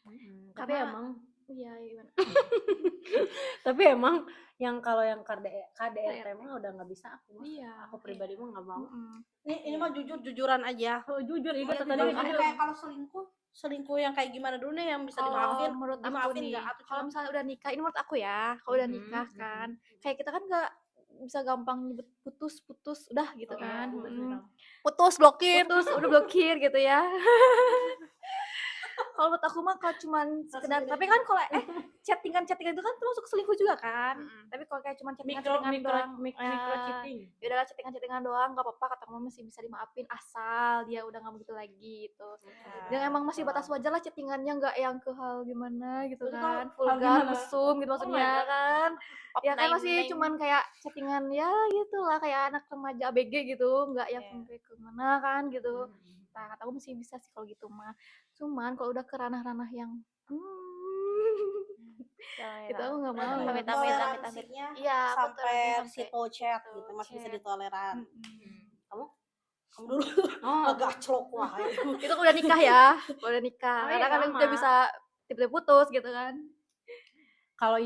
Tapi Karena- emang Iya, gimana? Tapi emang yang kalau yang KDRT mah udah nggak bisa aku mah. Iya. Aku pribadi mah nggak mau. Ini mah jujuran aja. Oh, jujur ini Iya, kata tadi jujur. jujur. Kayak kalau selingkuh yang kayak gimana dulu nih yang bisa dimaafin? Menurut aku Dimaafin nih, nggak? Atau kalau cuma misalnya udah nikah, ini menurut aku ya, kalau udah nikah kan, kayak kita kan nggak bisa gampang nyebut putus udah gitu kan. Putus, blokir. Putus udah blokir gitu ya. Kalau menurut aku mah kalau cuman sekedar, tapi kan kalau chattingan itu kan termasuk selingkuh juga kan. Tapi kalau kayak cuman chattingan doang, Micro cheating. ya udahlah chattingan doang nggak apa-apa, kata mama masih bisa dimaafin asal dia udah nggak begitu lagi gitu. Dan emang masih batas wajar lah chattingannya, nggak yang ke hal gimana gitu Berarti kan, kalau hal vulgar, gimana? mesum gitu maksudnya kan. Ya kan masih Name-name. cuman kayak chattingan ya gitu lah, kayak anak remaja ABG gitu, nggak yang sampai ke mana kan gitu. Nah, kata aku masih bisa sih kalau gitu mah. Cuman kalau udah ke ranah-ranah yang itu aku nggak mau. Berarti amit-amit, toleransinya Iya, aku sampai toleransinya situ chat gitu masih bisa chat. ditoleran. Kamu? Kamu dulu Oh, agak celok wah. Itu udah nikah ya, udah nikah. Oh, Karena iya, kan sama. udah bisa tiba-tiba putus gitu kan. kalau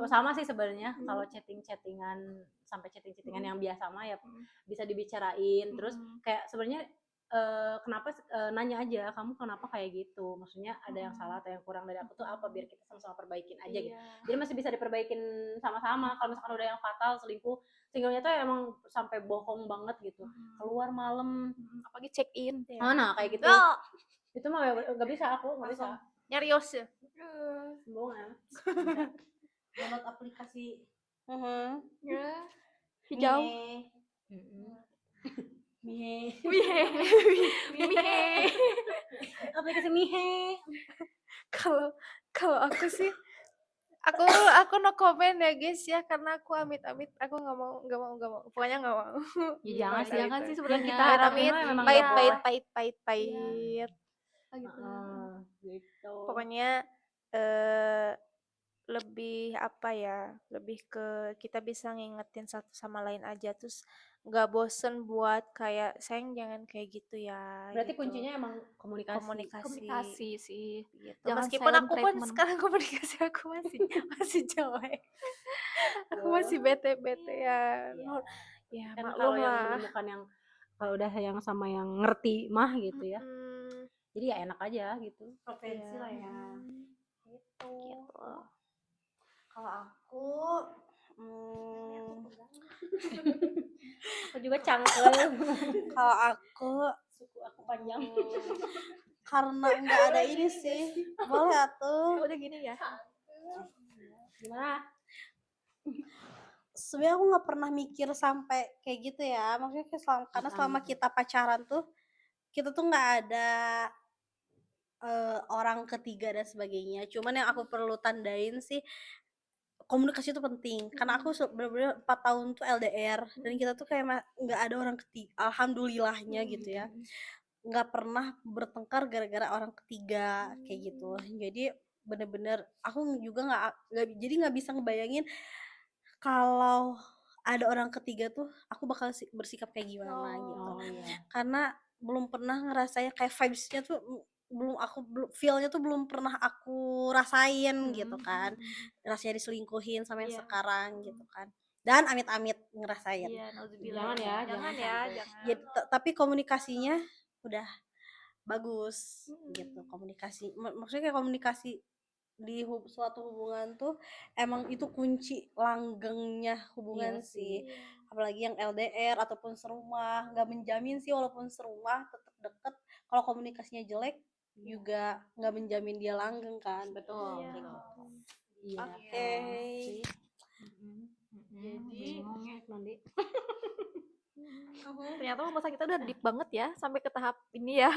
sama sih sebenarnya. Kalau chattingan sampai chattingan yang biasa mah ya bisa dibicarain. Terus kayak sebenarnya kenapa nanya aja kamu kenapa kayak gitu, maksudnya ada yang salah atau yang kurang dari aku tuh apa, biar kita sama-sama perbaikin aja gitu. Jadi masih bisa diperbaikin sama-sama. Kalau misalkan udah yang fatal selingkuhnya tuh emang sampai bohong banget gitu, keluar malam Apalagi check in. mana kayak gitu. Oh, Itu mah nggak bisa, aku nggak bisa nyarios ya. bohong ya. Download aplikasi Ya. Hijau. Mihe. Mihe. Aplikasi Mihe. Kalau aku sih aku no comment ya guys ya, karena aku amit-amit aku nggak mau, pokoknya nggak mau. Ya jangan sih, Jangan sih yang sebenarnya. kita Amit-amit, harapin mah memang pahit, nggak pahit, boleh. pahit, pahit, pahit. Gitu. Gitu. Pokoknya lebih apa ya, lebih ke kita bisa ngingetin satu sama lain aja, terus nggak bosen buat kayak sayang jangan kayak gitu ya. Berarti gitu. kuncinya emang komunikasi. Komunikasi sih. Gitu. Jangan Meskipun silent aku pun treatment. sekarang komunikasi aku masih jelek. Aku masih bete-bete ya. Ya Kan maklum kalau yang lah. menemukan yang kalau udah yang sama yang ngerti mah gitu ya. Hmm, Jadi ya enak aja gitu. Preferensi lah ya. Gitu. gitu. Kalau aku Aku juga cangkel. kalau aku Suku aku panjang. karena nggak ada ini sih, boleh atuh. Udah gini ya. Gimana? Sebenarnya aku nggak pernah mikir sampai kayak gitu ya, maksudnya kayak karena selama kita pacaran tuh kita tuh nggak ada orang ketiga dan sebagainya. Cuman yang aku perlu tandain sih komunikasi itu penting, karena aku bener-bener 4 tahun tuh LDR dan kita tuh kayak nggak ada orang ketiga, alhamdulillahnya gitu ya, nggak pernah bertengkar gara-gara orang ketiga kayak gitu. Jadi bener-bener aku juga jadi nggak bisa ngebayangin kalau ada orang ketiga tuh aku bakal bersikap kayak gimana gitu. Oh iya. Karena belum pernah ngerasain kayak vibes-nya tuh feel-nya tuh belum pernah aku rasain gitu kan. Rasanya diselingkuhin sampai sekarang gitu kan. Dan amit-amit ngerasain. Iya, nauzubillah. Jangan ya, Jangan ya, sampai. jangan. Jadi, tapi komunikasinya udah bagus gitu. Komunikasi maksudnya kayak komunikasi di suatu hubungan tuh emang itu kunci langgengnya hubungan Iya sih. sih. Apalagi yang LDR ataupun serumah, nggak menjamin sih walaupun serumah tetap deket, kalau komunikasinya jelek juga nggak menjamin dia langgeng kan. Betul. Iya. Betul. Iya. Oke. Sih. Jadi Nandi. Ternyata pembahasan kita udah deep banget ya, sampai ke tahap ini ya.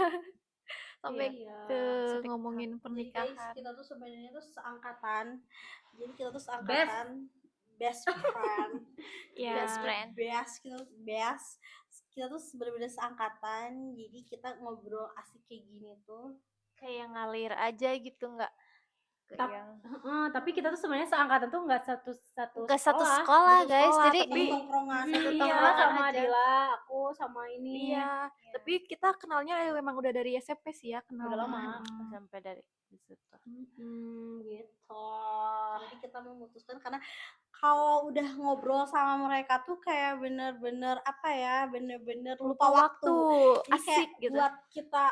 Sampai ke ngomongin Jadi guys, pernikahan. kita tuh sebenarnya tuh seangkatan. Jadi kita tuh seangkatan best friend. Iya. Best friend. Kita tuh bener-bener seangkatan. Jadi kita ngobrol asik kayak gini tuh Kayak ngalir aja gitu, nggak kayak yang Tapi kita tuh sebenarnya seangkatan tuh nggak satu Ke satu sekolah. sekolah Satu guys, sekolah, jadi tapi tongkrongan satu Iya, tongkrongan sama aja. Dila, aku sama ini. Iya, tapi kita kenalnya memang udah dari SMP sih ya, kenal. Udah lama. Sampai dari di situ. Gitu. jadi kita memutuskan karena kalau udah ngobrol sama mereka tuh kayak bener-bener apa ya, bener-bener lupa waktu. Jadi kayak asik gitu. buat kita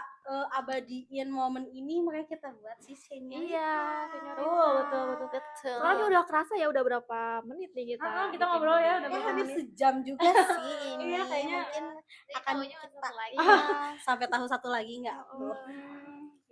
abadiin momen ini, makanya kita buat sih senyorita. Iya, senyorita. Betul. Betul. Soalnya udah kerasa ya udah berapa menit nih kita. Kita bikin ngobrol ya, ini. udah Ya berapa hampir menit? sejam juga sih ini. Iya, kayaknya. Mungkin akan kita lagi. iya, sampai tahu satu lagi nggak?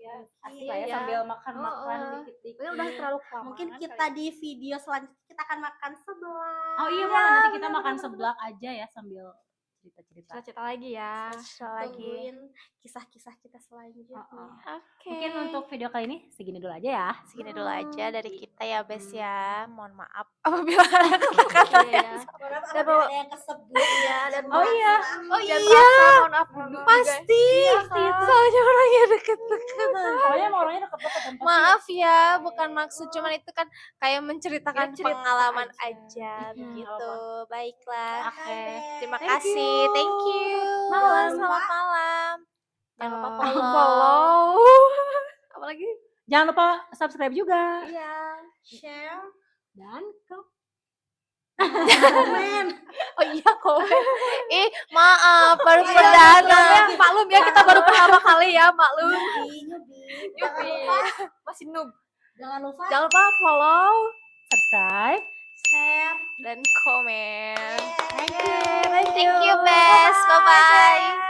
Ya, asik Iya, lah ya iya. sambil makan-makan dikit-dikit. Pokoknya udah terlalu kelamaan. Mungkin kita di video selanjutnya kita akan makan sebelah. Oh iya, boleh nanti kita makan seblak aja ya sambil cerita-cerita. cerita lagi ya. Lagi. Tungguin kisah-kisah kita selanjutnya. Oke. Mungkin untuk video kali ini segini dulu aja ya. segini dulu aja dari kita ya, Bes ya. Mohon maaf Apabila ada kata-kata Iya, Maaf Dan apabila bawa- ada yang kesebut ya. dan Oh iya. Oh dan iya, rasa mohon maaf dulu juga. pasti. Soalnya orangnya deket-deket. Pokoknya mau orangnya deket-deket dan pasti Maaf ya, bukan maksud, cuman itu kan kayak menceritakan Ya, cerita pengalaman aja. aja, nggak begitu. Baiklah. Oke. Terima Thank kasih. you. Thank you. Malam. Selamat malam. Jangan lupa follow. follow. Apalagi? Jangan lupa subscribe juga. Iya, share, Dan komen. Oh iya, komen. Maaf, baru perdana. Maklum ya kita baru pertama kali ya, maklum. Nyubi. Jangan lupa, Masih noob. jangan lupa Jangan lupa follow. subscribe. share. Dan komen. Thank Thank you, Bes. Bye-bye.